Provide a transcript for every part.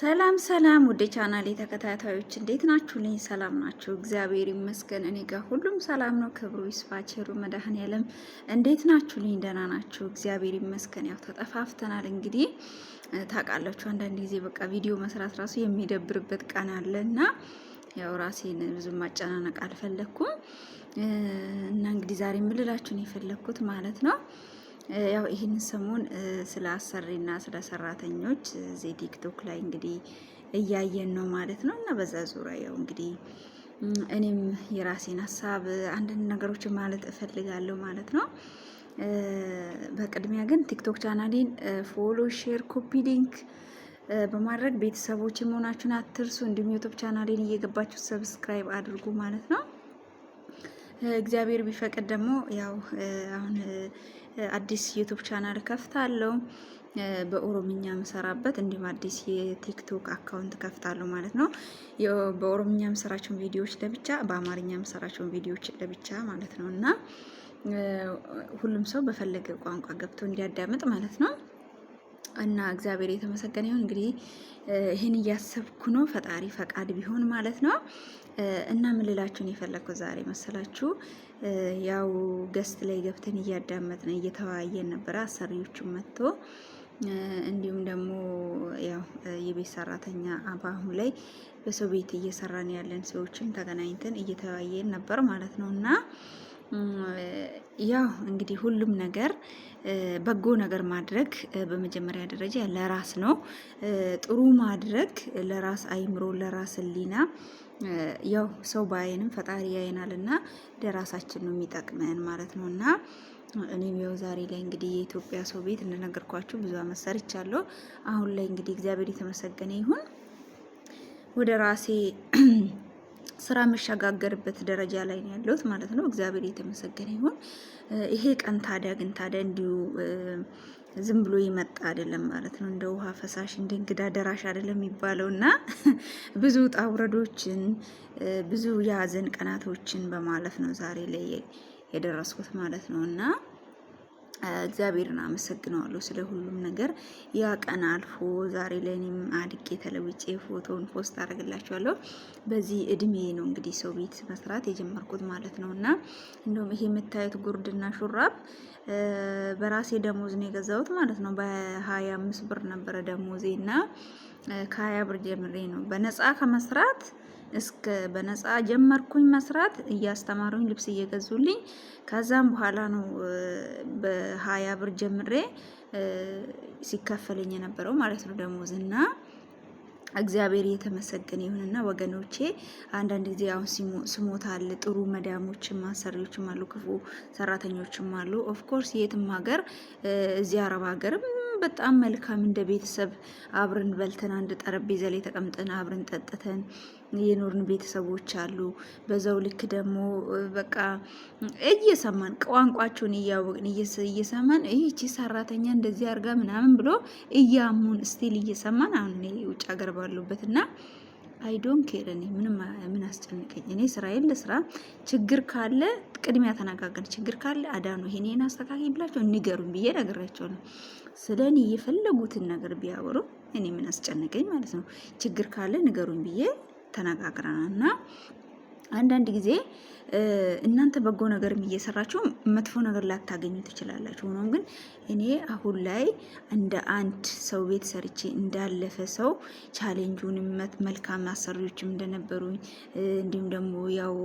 ሰላም ሰላም ወደ ቻናሌ ተከታታዮች እንዴት ናችሁልኝ? ሰላም ናችሁ? እግዚአብሔር ይመስገን እኔ ጋር ሁሉም ሰላም ነው። ክብሩ ይስፋ ቸሩ መድኃኔዓለም እንዴት ናችሁልኝ? ደህና ናችሁ? እግዚአብሔር ይመስገን። ያው ተጠፋፍተናል እንግዲህ ታውቃላችሁ፣ አንዳንድ ጊዜ በቃ ቪዲዮ መስራት ራሱ የሚደብርበት ቀን አለና ያው ራሴን ብዙም ማጨናነቅ አልፈለኩም እና እንግዲህ ዛሬ የምልላችሁ ነው የፈለኩት ማለት ነው። ያው ይህን ሰሞን ስለ አሰሪና ስለ ሰራተኞች እዚህ ቲክቶክ ላይ እንግዲህ እያየን ነው ማለት ነው። እና በዛ ዙሪያ ያው እንግዲህ እኔም የራሴን ሀሳብ አንዳንድ ነገሮችን ማለት እፈልጋለሁ ማለት ነው። በቅድሚያ ግን ቲክቶክ ቻናሌን ፎሎ፣ ሼር፣ ኮፒ ሊንክ በማድረግ ቤተሰቦች መሆናችሁን አትርሱ። እንዲሁም ዩቲዩብ ቻናሌን እየገባችሁ ሰብስክራይብ አድርጉ ማለት ነው። እግዚአብሔር ቢፈቅድ ደግሞ ያው አሁን አዲስ ዩቲዩብ ቻናል ከፍታለሁ በኦሮምኛ መሰራበት፣ እንዲሁም አዲስ የቲክቶክ አካውንት ከፍታለሁ ማለት ነው። በኦሮምኛ መሰራቸውን ቪዲዮዎች ለብቻ፣ በአማርኛ መሰራቸውን ቪዲዮዎች ለብቻ ማለት ነው። እና ሁሉም ሰው በፈለገ ቋንቋ ገብቶ እንዲያዳምጥ ማለት ነው። እና እግዚአብሔር የተመሰገነ ይሁን። እንግዲህ ይህን እያሰብኩ ነው፣ ፈጣሪ ፈቃድ ቢሆን ማለት ነው። እና ምን ልላችሁን የፈለግኩት ዛሬ መሰላችሁ፣ ያው ገስት ላይ ገብተን እያዳመጥን እየተወያየን ነበረ። አሰሪዎቹም መጥቶ እንዲሁም ደግሞ ያው የቤት ሰራተኛ አሁን ላይ በሰው ቤት እየሰራን ያለን ሰዎችም ተገናኝተን እየተወያየን ነበር ማለት ነው። እና ያው እንግዲህ ሁሉም ነገር በጎ ነገር ማድረግ በመጀመሪያ ደረጃ ለራስ ነው። ጥሩ ማድረግ ለራስ አይምሮ፣ ለራስ ሕሊና ያው ሰው ባይንም ፈጣሪ ያይናልና ለራሳችን ነው የሚጠቅመን ማለት ነው። እና እኔም ያው ዛሬ ላይ እንግዲህ የኢትዮጵያ ሰው ቤት እንደነገርኳችሁ ብዙ አመት ሰርቻለሁ። አሁን ላይ እንግዲህ እግዚአብሔር የተመሰገነ ይሁን ወደ ራሴ ስራ መሸጋገርበት ደረጃ ላይ ነው ያለሁት ማለት ነው። እግዚአብሔር የተመሰገነ ይሁን። ይሄ ቀን ታዲያ እንዲሁ ዝም ብሎ ይመጣ አይደለም ማለት ነው። እንደ ውሃ ፈሳሽ እንደ እንግዳ ደራሽ አይደለም የሚባለው እና ብዙ ውጣ ውረዶችን ብዙ የሀዘን ቀናቶችን በማለፍ ነው ዛሬ ላይ የደረስኩት ማለት ነው። እና እግዚአብሔርን አመሰግነዋለሁ ስለ ሁሉም ነገር። ያ ቀን አልፎ ዛሬ ላይ እኔም አድጌ ተለውጬ ፎቶን ፖስት አደርግላችኋለሁ። በዚህ እድሜ ነው እንግዲህ ሰው ቤት መስራት የጀመርኩት ማለት ነው። እና እንደውም ይሄ የምታዩት ጉርድና ሹራብ በራሴ ደሞዝ ነው የገዛሁት ማለት ነው። በ25 ብር ነበረ ደሞዜ እና ከ20 ብር ጀምሬ ነው በነፃ ከመስራት እስከ በነፃ ጀመርኩኝ መስራት፣ እያስተማሩኝ ልብስ እየገዙልኝ። ከዛም በኋላ ነው በ20 ብር ጀምሬ ሲከፈለኝ የነበረው ማለት ነው ደሞዝ። እና እግዚአብሔር የተመሰገነ ይሁንና ወገኖቼ፣ አንዳንድ ጊዜ አሁን ስሞት አለ፣ ጥሩ መዳሞችም አሰሪዎችም አሉ፣ ክፉ ሰራተኞችም አሉ። ኦፍ ኮርስ የትም ሀገር እዚህ አረብ ሀገርም በጣም መልካም እንደ ቤተሰብ አብረን በልተን አንድ ጠረጴዛ ላይ ተቀምጠን አብረን ጠጥተን የኖርን ቤተሰቦች አሉ። በዛው ልክ ደግሞ በቃ እየሰማን ቋንቋቸውን እያወቅን እየሰማን ይህቺ ሰራተኛ እንደዚህ አርጋ ምናምን ብሎ እያሙን ስቲል እየሰማን አሁን እኔ ውጭ ሀገር ባሉበት እና አይ ዶንት ኬር እኔ ምን አስጨንቀኝ። እኔ ስራዬን ለስራ ችግር ካለ ቅድሚያ ተነጋገርን። ችግር ካለ አዳኑ ይሄን አስተካክል ብላችሁ ንገሩኝ ብዬ ነግራቸው ነው። ስለኔ የፈለጉትን ነገር ቢያወሩ እኔ ምን አስጨንቀኝ ማለት ነው። ችግር ካለ ንገሩኝ ብዬ ተነጋግረናል። እና አንዳንድ ጊዜ እናንተ በጎ ነገር እየሰራችሁ መጥፎ ነገር ላታገኙ ትችላላችሁ። ሆኖም ግን እኔ አሁን ላይ እንደ አንድ ሰው ቤት ሰርቼ እንዳለፈ ሰው ቻሌንጁንም መልካም አሰሪዎችም እንደነበሩኝ እንዲሁም ደግሞ ያው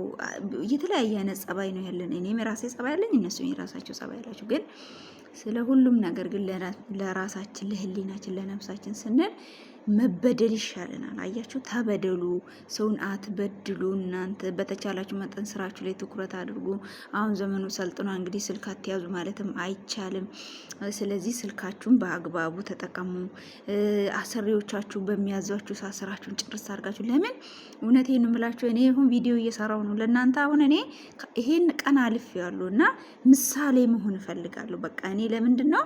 የተለያየ አይነት ጸባይ ነው ያለን። እኔም የራሴ ጸባይ አለኝ፣ እነሱም የራሳቸው ጸባይ አላቸው። ግን ስለ ሁሉም ነገር ግን ለራሳችን ለህሊናችን ለነፍሳችን ስንል መበደል ይሻለናል። አያችሁ፣ ተበደሉ፣ ሰውን አትበድሉ። እናንተ በተቻላችሁ መጠን ስራችሁ ላይ ትኩረት አድርጉ። አሁን ዘመኑ ሰልጥኗ እንግዲህ ስልክ አትያዙ ማለትም አይቻልም። ስለዚህ ስልካችሁን በአግባቡ ተጠቀሙ። አሰሪዎቻችሁ በሚያዟችሁ ስራችሁን ጭርስ አድርጋችሁ። ለምን እውነቴን ነው የምላችሁ፣ እኔ አሁን ቪዲዮ እየሰራው ነው ለእናንተ። አሁን እኔ ይሄን ቀን አልፌያለሁ እና ምሳሌ መሆን እፈልጋለሁ። በቃ እኔ ለምንድን ነው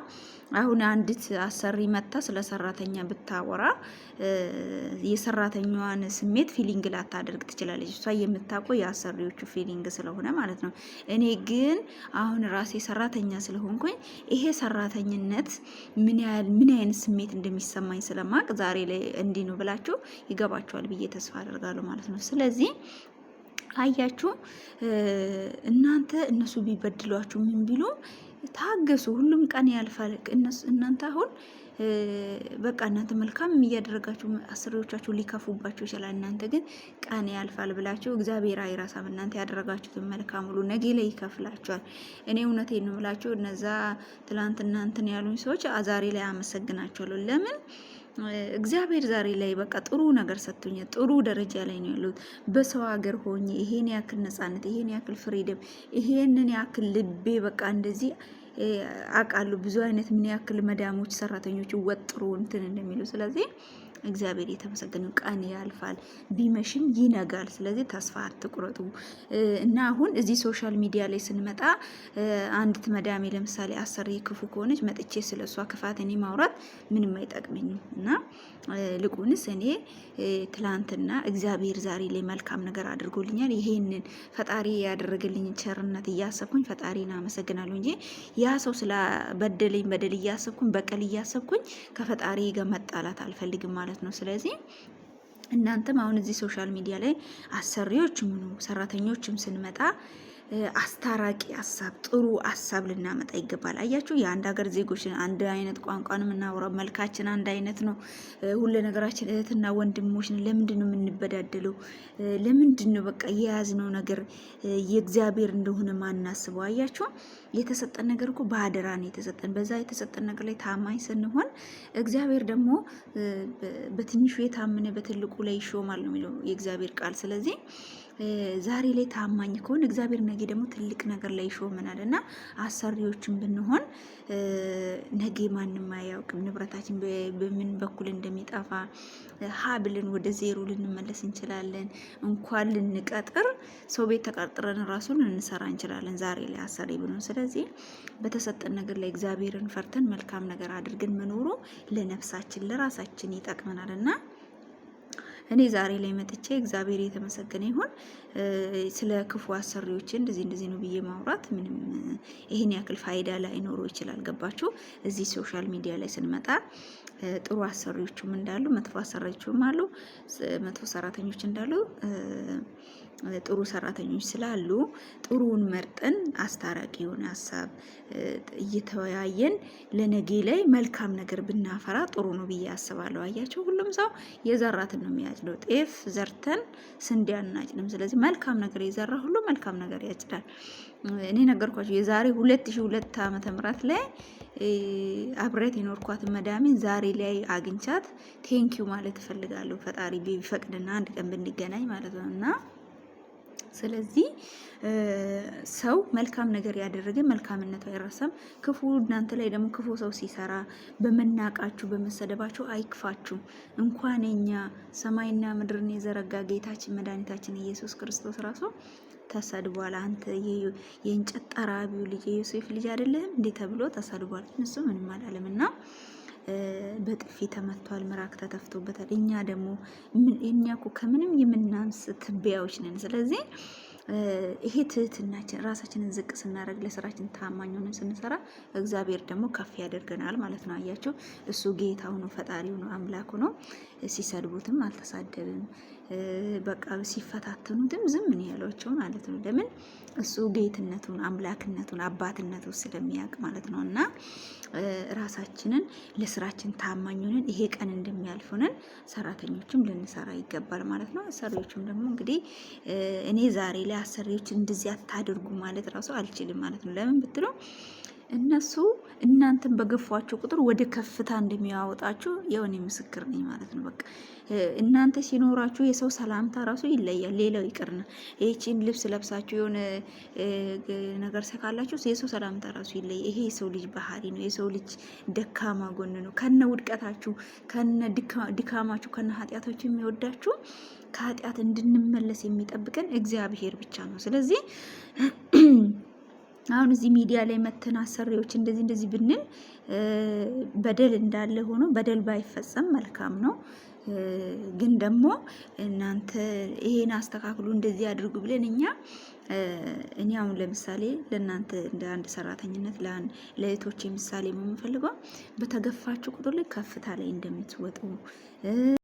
አሁን አንዲት አሰሪ መታ ስለ ሰራተኛ ብታወራ የሰራተኛዋን ስሜት ፊሊንግ ላታደርግ ትችላለች። እሷ የምታውቀው የአሰሪዎቹ ፊሊንግ ስለሆነ ማለት ነው። እኔ ግን አሁን ራሴ ሰራተኛ ስለሆንኩኝ ይሄ ሰራተኝነት ምን አይነት ስሜት እንደሚሰማኝ ስለማቅ ዛሬ ላይ እንዲህ ነው ብላችሁ ይገባችኋል ብዬ ተስፋ አደርጋለሁ ማለት ነው። ስለዚህ አያችሁ እናንተ እነሱ ቢበድሏችሁ ምን ቢሉ ታገሱ። ሁሉም ቀን ያልፋል። እናንተ አሁን በቃ እናንተ መልካም እያደረጋችሁ አሰሪዎቻችሁ ሊከፉባችሁ ይችላል። እናንተ ግን ቀን ያልፋል ብላችሁ እግዚአብሔር አይራሳም። እናንተ ያደረጋችሁትን መልካም ሁሉ ነገ ላይ ይከፍላችኋል። እኔ እውነቴን ነው የምላችሁ። እነዛ ትላንትና እንትን ያሉኝ ሰዎች ዛሬ ላይ አመሰግናቸዋለሁ። ለምን እግዚአብሔር ዛሬ ላይ በቃ ጥሩ ነገር ሰጥቶኛል። ጥሩ ደረጃ ላይ ነው ያለሁት። በሰው ሀገር ሆኜ ይሄን ያክል ነጻነት፣ ይሄን ያክል ፍሪደም፣ ይሄንን ያክል ልቤ በቃ እንደዚህ አውቃለሁ። ብዙ አይነት ምን ያክል መዳሞች ሰራተኞች ወጥሮ እንትን እንደሚሉ። ስለዚህ እግዚአብሔር የተመሰገነ። ቀን ያልፋል፣ ቢመሽም ይነጋል። ስለዚህ ተስፋ አትቁረጡ። እና አሁን እዚህ ሶሻል ሚዲያ ላይ ስንመጣ አንዲት መዳሜ ለምሳሌ አሰሪ ክፉ ከሆነች መጥቼ ስለሷ ክፋት እኔ ማውራት ምንም አይጠቅመኝም። እና ልቁንስ እኔ ትላንትና እግዚአብሔር ዛሬ ላይ መልካም ነገር አድርጎልኛል። ይሄንን ፈጣሪ ያደረገልኝ ቸርነት እያሰብኩኝ ፈጣሪን አመሰግናለሁ እንጂ ያ ሰው ስለበደለኝ በደል እያሰብኩኝ በቀል እያሰብኩኝ ከፈጣሪ ጋር መጣላት አልፈልግም ማለት ነው። ስለዚህ እናንተም አሁን እዚህ ሶሻል ሚዲያ ላይ አሰሪዎች ምኑ ሰራተኞችም ስንመጣ አስታራቂ ሀሳብ፣ ጥሩ ሀሳብ ልናመጣ ይገባል። አያችሁ የአንድ ሀገር ዜጎች አንድ አይነት ቋንቋን የምናወራው፣ መልካችን አንድ አይነት ነው፣ ሁሉ ነገራችን እህትና ወንድሞች ነን። ለምንድን ነው የምንበዳደለው? ለምንድን ነው በቃ የያዝነው ነገር የእግዚአብሔር እንደሆነ ማናስበው? አያችሁ የተሰጠን ነገር እኮ በአደራ ነው የተሰጠን። በዛ የተሰጠን ነገር ላይ ታማኝ ስንሆን እግዚአብሔር ደግሞ በትንሹ የታመነ በትልቁ ላይ ይሾማል ነው የሚለው የእግዚአብሔር ቃል። ስለዚህ ዛሬ ላይ ታማኝ ከሆነ እግዚአብሔር ነገ ደግሞ ትልቅ ነገር ላይ ይሾመናል። እና አሰሪዎችን ብንሆን ነገ ማንም አያውቅም ንብረታችን በምን በኩል እንደሚጠፋ ሀብልን ወደ ዜሮ ልንመለስ እንችላለን። እንኳን ልንቀጥር ሰው ቤት ተቀጥረን ራሱን ልንሰራ እንችላለን ዛሬ ላይ አሰሪ ብንሆን። ስለዚህ በተሰጠን ነገር ላይ እግዚአብሔርን ፈርተን መልካም ነገር አድርገን መኖሩ ለነፍሳችን ለራሳችን ይጠቅመናል። እና እኔ ዛሬ ላይ መጥቼ እግዚአብሔር የተመሰገነ ይሁን ስለ ክፉ አሰሪዎች እንደዚህ ነው ብዬ ማውራት ምንም ይሄን ያክል ፋይዳ ላይኖረው ይችላል። ገባችሁ? እዚህ ሶሻል ሚዲያ ላይ ስንመጣ ጥሩ አሰሪዎችም እንዳሉ መጥፎ አሰሪዎችም አሉ፣ መጥፎ ሰራተኞች እንዳሉ ጥሩ ሰራተኞች ስላሉ ጥሩውን መርጠን አስታራቂ የሆነ ሀሳብ እየተወያየን ለነገ ላይ መልካም ነገር ብናፈራ ጥሩ ነው ብዬ አስባለሁ። አያቸው ሁሉም ሰው የዘራትን ነው የሚያጭደው። ጤፍ ዘርተን ስንዴ አናጭድም። ስለዚህ መልካም ነገር የዘራ ሁሉ መልካም ነገር ያጭዳል። እኔ ነገርኳቸው የዛሬ 2002 ዓመተ ምህረት ላይ አብሬት የኖርኳት መዳሜን ዛሬ ላይ አግኝቻት ቴንኪዩ ማለት እፈልጋለሁ። ፈጣሪ ቢፈቅድና አንድ ቀን ብንገናኝ ማለት ነው። እና ስለዚህ ሰው መልካም ነገር ያደረገ መልካምነቱ አይረሳም። ክፉ እናንተ ላይ ደግሞ ክፉ ሰው ሲሰራ በመናቃችሁ በመሰደባችሁ አይክፋችሁ። እንኳን እኛ ሰማይና ምድርን የዘረጋ ጌታችን መድኃኒታችን ኢየሱስ ክርስቶስ ራሱ ተሰድቧል። አንተ የእንጨት ጠራቢው ልጅ የዮሴፍ ልጅ አይደለም እንዴ ተብሎ ተሰድቧል። እሱ ምንም አላለም እና በጥፊ ተመቷል፣ ምራቅ ተተፍቶበታል። እኛ ደግሞ እኛ እኮ ከምንም የምናንስ ትቢያዎች ነን። ስለዚህ ይሄ ትህትናችን ራሳችንን ዝቅ ስናደርግ ለስራችን ታማኝ ሆነን ስንሰራ እግዚአብሔር ደግሞ ከፍ ያደርገናል ማለት ነው። አያችሁ እሱ ጌታው ነው፣ ፈጣሪው ነው፣ አምላኩ ነው። ሲሰድቡትም አልተሳደብም። በቃ ሲፈታተኑትም ዝም ምን ያሏቸው ማለት ነው። ለምን እሱ ጌትነቱን አምላክነቱን አባትነቱን ስለሚያውቅ ማለት ነው። እና ራሳችንን ለስራችን ታማኝ ሆነን ይሄ ቀን እንደሚያልፍ ሆነን ሰራተኞችም ልንሰራ ይገባል ማለት ነው። አሰሪዎችም ደግሞ እንግዲህ እኔ ዛሬ ላይ አሰሪዎች እንደዚህ አታድርጉ ማለት ራሱ አልችልም ማለት ነው። ለምን ብትሉ እነሱ እናንተን በገፏቸው ቁጥር ወደ ከፍታ እንደሚያወጣችሁ የሆነ ምስክር ነኝ ማለት ነው። በቃ እናንተ ሲኖራችሁ የሰው ሰላምታ ራሱ ይለያል። ሌላው ይቅርና ይህቺን ልብስ ለብሳችሁ የሆነ ነገር ሰካላችሁ የሰው ሰላምታ ራሱ ይለያል። ይሄ የሰው ልጅ ባህሪ ነው። የሰው ልጅ ደካማ ጎን ነው። ከነ ውድቀታችሁ፣ ከነ ድካማችሁ፣ ከነ ኃጢአታችሁ የሚወዳችሁ ከኃጢአት እንድንመለስ የሚጠብቀን እግዚአብሔር ብቻ ነው። ስለዚህ አሁን እዚህ ሚዲያ ላይ መተን አሰሪዎች እንደዚህ ብንል በደል እንዳለ ሆኖ በደል ባይፈጸም መልካም ነው። ግን ደግሞ እናንተ ይሄን አስተካክሉ እንደዚህ አድርጉ ብለን እኔ አሁን ለምሳሌ ለእናንተ እንደ አንድ ሰራተኝነት ለእህቶቼ ምሳሌ የምፈልገው በተገፋችሁ ቁጥር ላይ ከፍታ ላይ እንደምትወጡ